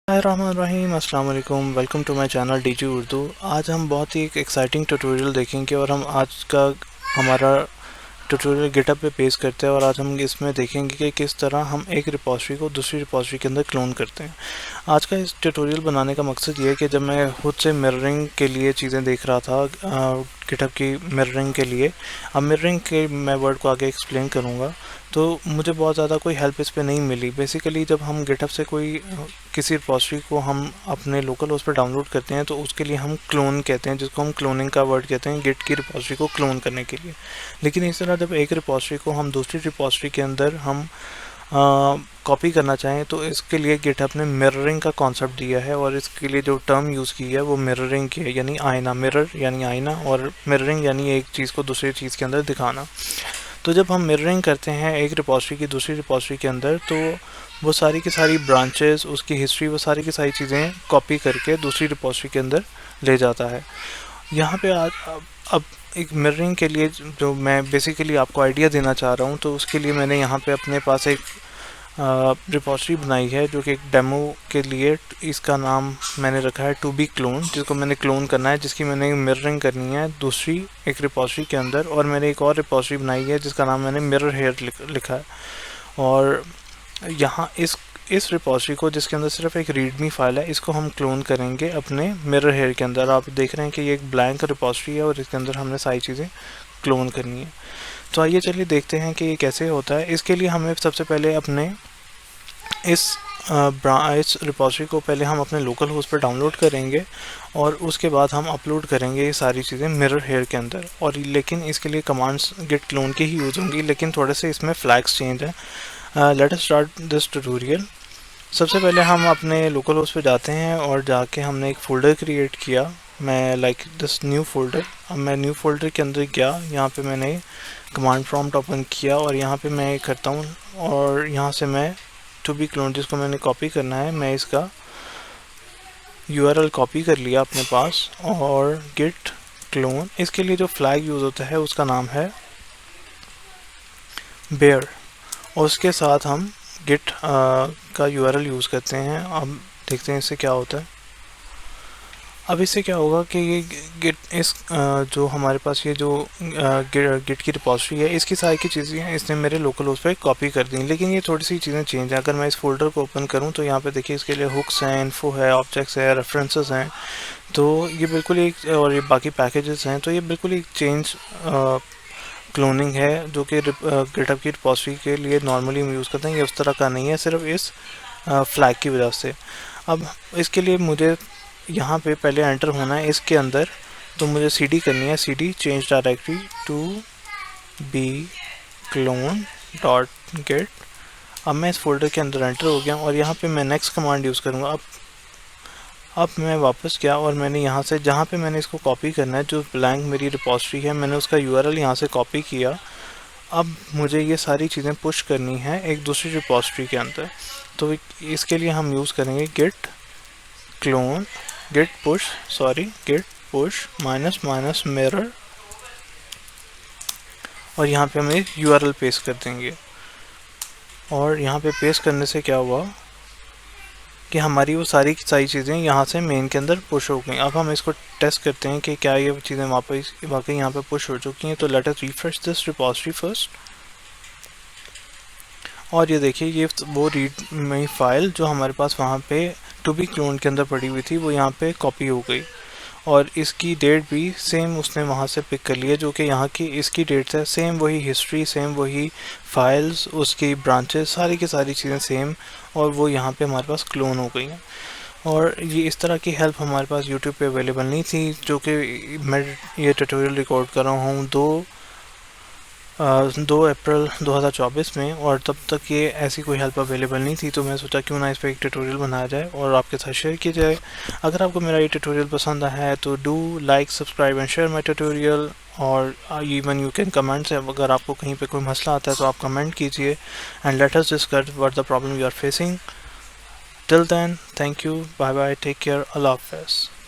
रहीम अस्सलाम वालेकुम, welcome to my channel DG Urdu. आज हम बहुत ही एक एक्साइटिंग ट्यूटोरियल देखेंगे और हम आज का हमारा ट्यूटोरियल गिटहब पे पेश करते हैं और आज हम इसमें देखेंगे कि किस तरह हम एक रिपॉजिटरी को दूसरी रिपॉजिटरी के अंदर क्लोन करते हैं। आज का इस ट्यूटोरियल बनाने का मकसद ये है कि जब मैं खुद से मिररिंग के लिए चीज़ें देख रहा था गिटहब की मिररिंग के लिए, अब मिररिंग के मैं वर्ड को आगे एक्सप्लेन करूँगा, तो मुझे बहुत ज़्यादा कोई हेल्प इस पे नहीं मिली। बेसिकली जब हम गिटहब से कोई किसी रिपॉजिटरी को हम अपने लोकल होस्ट पर डाउनलोड करते हैं तो उसके लिए हम क्लोन कहते हैं, जिसको हम क्लोनिंग का वर्ड कहते हैं गिट की रिपॉजिटरी को क्लोन करने के लिए। लेकिन इस तरह जब एक रिपॉजिटरी को हम दूसरी रिपॉजिटरी के अंदर हम कॉपी करना चाहें तो इसके लिए गिटहब ने मिररिंग का कॉन्सेप्ट दिया है और इसके लिए जो टर्म यूज़ की है वो मिररिंग की है, यानी आईना। मिरर यानी आईना और मिररिंग यानी एक चीज़ को दूसरी चीज़ के अंदर दिखाना। तो जब हम मिररिंग करते हैं एक रिपॉजिटरी की दूसरी रिपॉजिटरी के अंदर, तो वो सारी की सारी ब्रांचेस, उसकी हिस्ट्री, वो सारी की सारी चीज़ें कॉपी करके दूसरी रिपॉजिटरी के अंदर ले जाता है। यहाँ पे आज अब एक मिररिंग के लिए जो मैं बेसिकली आपको आइडिया देना चाह रहा हूँ, तो उसके लिए मैंने यहाँ पे अपने पास एक रिपॉजिटरी बनाई है जो कि एक डेमो के लिए, इसका नाम मैंने रखा है टू बी क्लोन, जिसको मैंने क्लोन करना है, जिसकी मैंने मिररिंग करनी है दूसरी एक रिपॉजिटरी के अंदर। और मैंने एक और रिपॉजिटरी बनाई है जिसका नाम मैंने मिरर हेयर लिखा है। और यहाँ इस रिपॉजिटरी को, जिसके अंदर सिर्फ एक रीडमी फाइल है, इसको हम क्लोन करेंगे अपने मिरर हेयर के अंदर। आप देख रहे हैं कि ये एक ब्लैंक रिपॉजिटरी है और इसके अंदर हमने सारी चीज़ें क्लोन करनी है। तो आइए चलिए देखते हैं कि ये कैसे होता है। इसके लिए हमें सबसे पहले अपने इस रिपॉजिटरी को पहले हम अपने लोकल होस्ट पर डाउनलोड करेंगे और उसके बाद हम अपलोड करेंगे ये सारी चीज़ें मिरर हेयर के अंदर। और लेकिन इसके लिए कमांड्स गिट क्लोन की ही यूज़ होंगी, लेकिन थोड़े से इसमें फ्लैग्स चेंज हैं। Let us start this tutorial. सबसे पहले हम अपने लोकल होस्ट पे जाते हैं और जाके हमने एक फ़ोल्डर क्रिएट किया, मैं लाइक दिस न्यू फोल्डर। अब मैं न्यू फोल्डर के अंदर गया, यहाँ पे मैंने कमांड प्रॉम्प्ट ओपन किया और यहाँ पे मैं करता हूँ, और यहाँ से मैं टू बी क्लोन जिसको मैंने कॉपी करना है, मैं इसका URL कॉपी कर लिया अपने पास। और गिट क्लोन, इसके लिए जो फ्लैग यूज़ होता है उसका नाम है बेयर, और उसके साथ हम गिट का URL यूज़ करते हैं। अब देखते हैं इससे क्या होता है। अब इससे क्या होगा कि ये गिट जो हमारे पास ये जो गिट की रिपॉजिटरी है, इसकी सारी की चीज़ें इसने मेरे लोकल होस्ट पे कॉपी कर दी, लेकिन ये थोड़ी सी चीज़ें चेंज हैं। अगर मैं इस फोल्डर को ओपन करूं तो यहाँ पे देखिए इसके लिए हुक्स हैं, इन्फो है, ऑब्जेक्ट्स है, रेफरेंसेस हैं, तो ये बिल्कुल एक, और ये बाकी पैकेजेस हैं, तो ये बिल्कुल एक चेंज क्लोनिंग है जो कि गिटहब की रिपॉजिटरी के लिए नॉर्मली हम यूज़ करते हैं। ये उस तरह का नहीं है, सिर्फ इस फ्लैग की वजह से। अब इसके लिए मुझे यहाँ पे पहले एंटर होना है इसके अंदर, तो मुझे CD करनी है, CD change directory to B clone dot git. अब मैं इस फोल्डर के अंदर एंटर हो गया और यहाँ पे मैं नेक्स्ट कमांड यूज़ करूँगा। अब मैं वापस गया और मैंने यहाँ से, जहाँ पे मैंने इसको कॉपी करना है, जो ब्लैंक मेरी रिपॉजिटरी है, मैंने उसका URL यहाँ से कॉपी किया। अब मुझे ये सारी चीज़ें पुश करनी है एक दूसरी रिपॉजिटरी के अंदर, तो इसके लिए हम यूज़ करेंगे git clone git push minus mirror, और यहाँ पे हम एक URL पेस्ट कर देंगे। और यहाँ पे पेस्ट करने से क्या हुआ कि हमारी वो सारी चीज़ें यहाँ से मेन के अंदर पुश हो गई। अब हम इसको टेस्ट करते हैं कि क्या ये चीज़ें वाकई यहाँ पे पुश हो चुकी हैं। तो let us refresh this repository first, और ये देखिए ये वो रीड में फाइल जो हमारे पास वहाँ पे टू बी क्लोन के अंदर पड़ी हुई थी, वो यहाँ पे कॉपी हो गई। और इसकी डेट भी सेम उसने वहाँ से पिक कर लिया, जो कि यहाँ की इसकी डेट है, सेम वही हिस्ट्री, सेम वही फाइल्स, उसकी ब्रांचेस, सारी की सारी चीज़ें सेम, और वो यहाँ पे हमारे पास क्लोन हो गई हैं। और ये इस तरह की हेल्प हमारे पास YouTube पे अवेलेबल नहीं थी, जो कि मैं ये ट्यूटोरियल रिकॉर्ड कर रहा हूँ 2 अप्रैल 2024 में, और तब तक ये ऐसी कोई हेल्प अवेलेबल नहीं थी। तो मैं सोचा क्यों ना इस पर एक ट्यूटोरियल बनाया जाए और आपके साथ शेयर किया जाए। अगर आपको मेरा ये ट्यूटोरियल पसंद आया है तो do like, subscribe and share my tutorial. और इवन यू कैन कमेंट्स, अगर आपको कहीं पे कोई मसला आता है तो आप कमेंट कीजिए, and let us discuss what the problem you are facing. Till then, thank you, bye bye, take care, Allah हाफ़िज़।